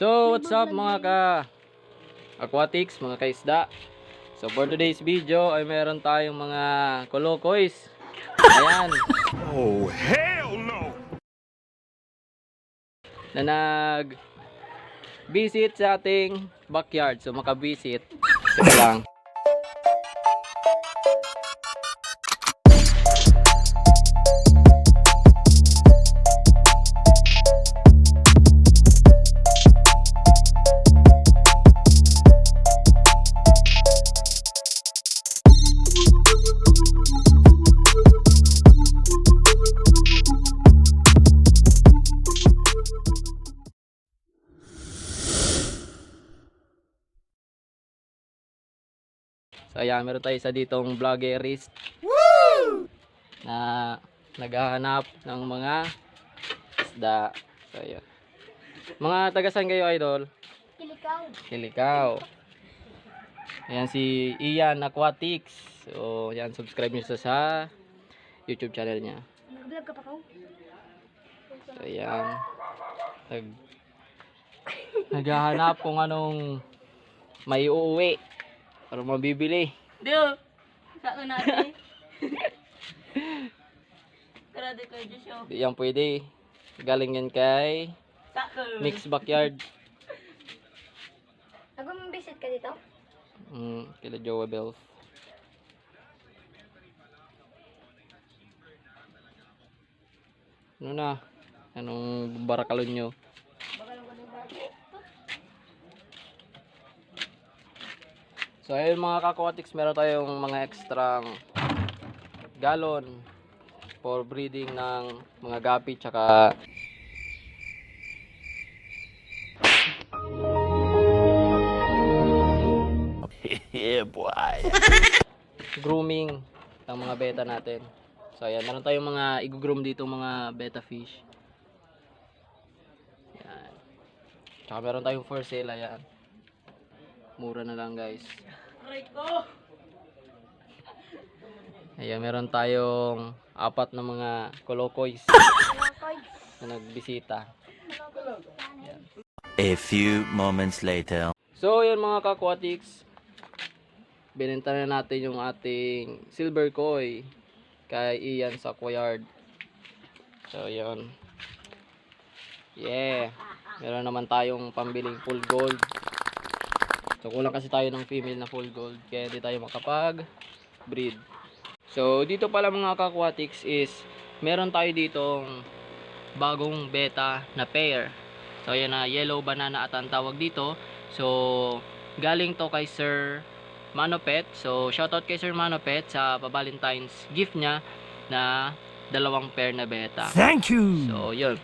So, what's up mga ka-aquatics, mga ka-isda? So, for today's video ay meron tayong mga kolokoys. Ayan. Oh, hell no! Na nag-visit sa ating backyard. So, makabisit. Ito lang. So ayan, meron tayo isa ditong vloggerist na naghahanap ng mga isda. So ayan. Mga tagasan kayo, idol? Kilikaw. Kilikaw. Ayan si Ian Aquatics. So ayan, subscribe nyo sa YouTube channel niya. Nag-vlog ka pa ko? So ayan. Naghahanap kung anong may uuwi para mabibili. Dio! Saan natin? Karado ko dyan siya. Di yan pwede. Galing yan kay Saan? Mix Backyard. Nag-visit ka dito? Kila Joe Belf. Ano na? Anong barakalon nyo? So ayun mga ka-aquatics, meron tayong mga extra galon for breeding ng mga gapi tsaka Yeah, boy. grooming ng mga beta natin. So ayan, meron tayong mga i-groom dito, mga beta fish. Ayan. Tsaka meron tayong for sale, ayan. Mura na lang guys. Ayan, meron tayong 4 na mga kolokoys na nagbisita. A few moments later. So yun mga ka-aquatics, binenta na natin yung ating silver koi kay Ian sa Aquayard. So yun. Yeah. Meron naman tayong pambiling full gold. So kulang kasi tayo ng female na full gold, kaya hindi tayo makapag breed. So dito pala mga ka-aquatics is meron tayo ditong bagong beta na pair. So ayan na, yellow banana at ang tawag dito. So galing to kay Sir Manopet. So shoutout kay Sir Manopet sa pa-Valentine's gift niya na 2 pair na beta. Thank you! So yun.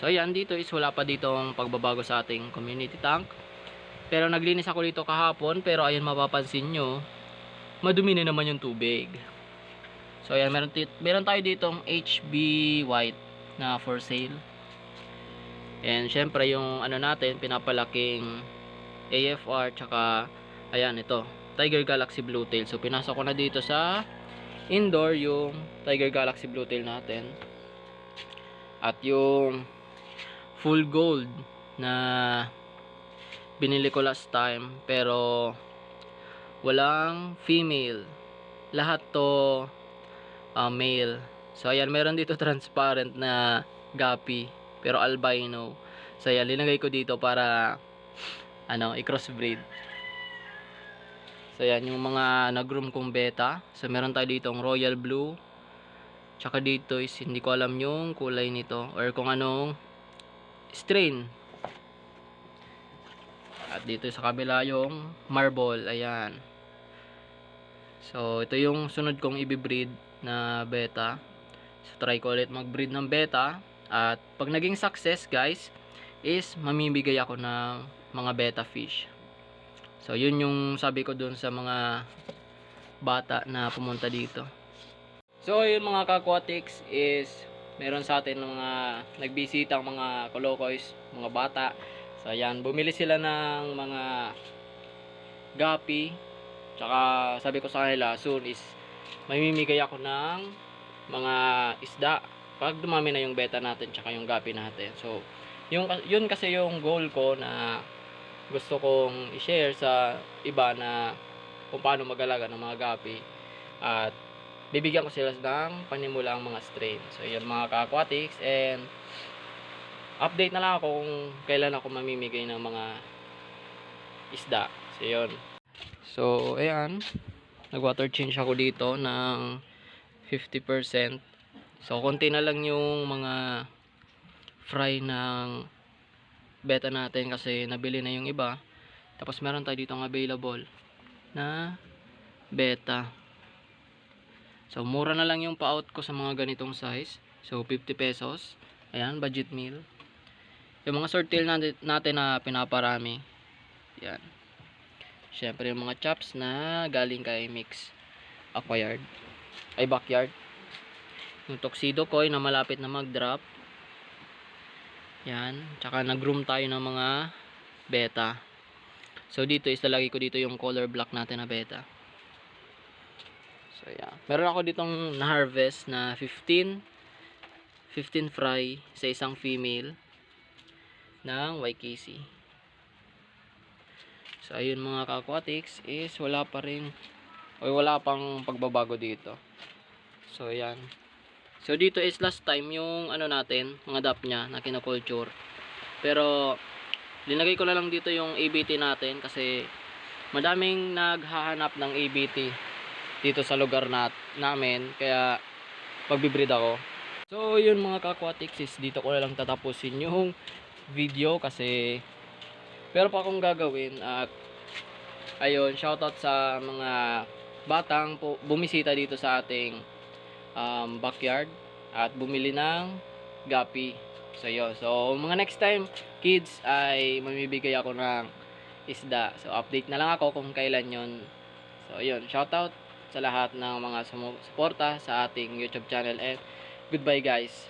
So ayan, dito is wala pa ditong pagbabago sa ating community tank. Pero naglinis ako dito kahapon, pero ayun mapapansin nyo, madumi na naman yung tubig. So ayan, meron tayo ditong HB white na for sale. And syempre yung ano natin, pinapalaking AFR, tsaka ayan ito, Tiger Galaxy Bluetail. So pinasok ko na dito sa indoor yung Tiger Galaxy Bluetail natin. At yung full gold na binili ko last time, pero walang female. Lahat to male. So ayan, meron dito transparent na gapi, pero albino. So ayan, linagay ko dito para i-crossbreed. So ayan, yung mga nag-groom kong beta. So meron tayo ditong royal blue. Tsaka dito is hindi ko alam yung kulay nito or kung anong strain. At dito sa kabila yung marble, ayan. So ito yung sunod kong i-breed na beta. So try ko ulit mag-breed ng beta. At pag naging success guys, is mamimigay ako ng mga beta fish. So yun yung sabi ko dun sa mga bata na pumunta dito. So yun mga ka-aquatics is meron sa atin mga nagbisitang mga kolokoys, mga bata. So ayan, bumili sila ng mga gapi. Tsaka sabi ko sa kanila, soon is mamimigay ako ng mga isda pag dumami na yung beta natin tsaka yung gapi natin. So Yun kasi yung goal ko na gusto kong i-share sa iba na kung paano mag-alaga ng mga gapi. At bibigyan ko sila ng panimulaang mga strain. So yun mga ka-aquatics, and update na lang ako kung kailan ako mamimigay ng mga isda. So yun. So ayan, nag-water change ako dito ng 50%. So konti na lang yung mga fry ng beta natin kasi nabili na yung iba. Tapos meron tayo dito available na beta. So mura na lang yung pa-out ko sa mga ganitong size. So 50 pesos. Ayan, budget meal. Yung mga short tail natin na pinaparami. Yan. Syempre yung mga chops na galing kay Mix Aquayard. Ay, Backyard. Yung tuxedo koi na malapit na mag-drop. Yan. Tsaka nag-groom tayo ng mga beta. So dito is lalagay ko dito yung color black natin na beta. So yeah. Meron ako ditong na-harvest na 15 fry sa isang female ng YKC. So ayun mga ka-aquatics is wala pang pagbabago dito. So ayan. So dito is last time yung ano natin, mga dap niya na kinakulture. Pero linagay ko na lang dito yung ABT natin kasi madaming naghahanap ng ABT dito sa lugar namin, kaya magbibreed ako. So yun mga ka-aquatics, is dito ko na lang tatapusin yung video kasi pero pa akong gagawin. At ayun, shoutout sa mga batang bumisita dito sa ating backyard at bumili ng gapi. So yun, so mga next time kids ay mamibigay ako ng isda. So update na lang ako kung kailan yun. So yun, shoutout sa lahat ng mga sumuporta sa ating YouTube channel, and goodbye guys.